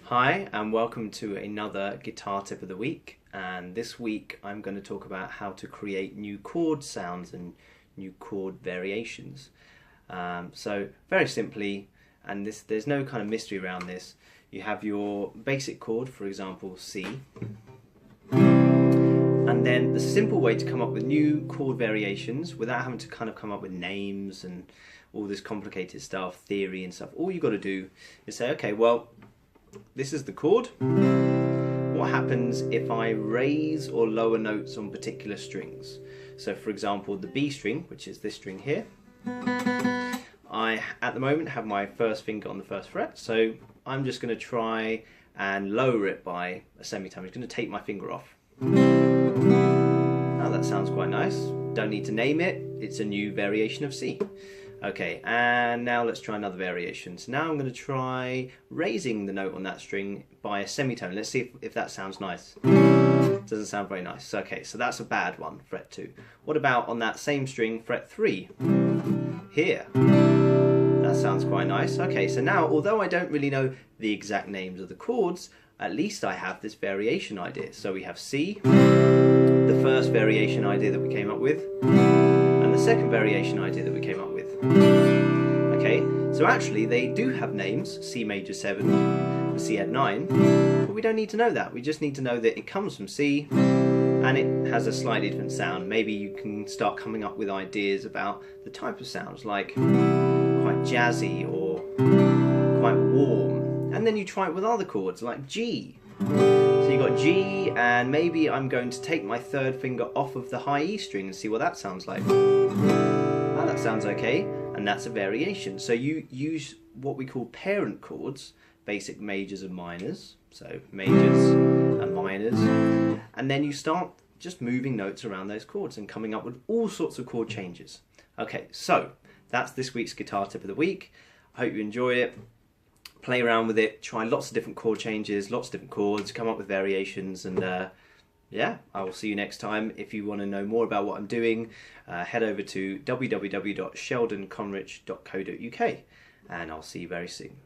Hi and welcome to another guitar tip of the week, and this week I'm going to talk about how to create new chord sounds and new chord variations. So very simply, and there's no kind of mystery around this, you have your basic chord, for example C, and then the simple way to come up with new chord variations without having to kind of come up with names and all this complicated stuff, theory and stuff. All you got to do is say, okay, well, this is the chord. What happens if I raise or lower notes on particular strings? So for example, the B string, which is this string here, I at the moment have my first finger on the first fret, so I'm just going to try and lower it by a semitone. I'm just going to take my finger off. Now that sounds quite nice. Don't need to name it, it's a new variation of C. Okay, and now let's try another variation. So now I'm going to try raising the note on that string by a semitone. Let's see if that sounds nice. Doesn't sound very nice. Okay, so that's a bad one, fret 2. What about on that same string, fret 3? Here. That sounds quite nice. Okay, so now, although I don't really know the exact names of the chords, at least I have this variation idea. So we have C, the first variation idea that we came up with, and the second variation idea that we came up with. Okay, so actually they do have names, C major 7 and C at 9, but we don't need to know that. We just need to know that it comes from C and it has a slightly different sound. Maybe you can start coming up with ideas about the type of sounds, like quite jazzy or quite warm, and then you try it with other chords like G. So you got G, and maybe I'm going to take my third finger off of the high E string and see what that sounds like. Oh, that sounds okay, and that's a variation. So you use what we call parent chords, basic majors and minors, so majors and minors, and then you start just moving notes around those chords and coming up with all sorts of chord changes. Okay, so that's this week's guitar tip of the week. I hope you enjoy it. Play around with it, try lots of different chord changes, lots of different chords, come up with variations, and yeah, I will see you next time. If you want to know more about what I'm doing, head over to www.sheldonconrich.co.uk, and I'll see you very soon.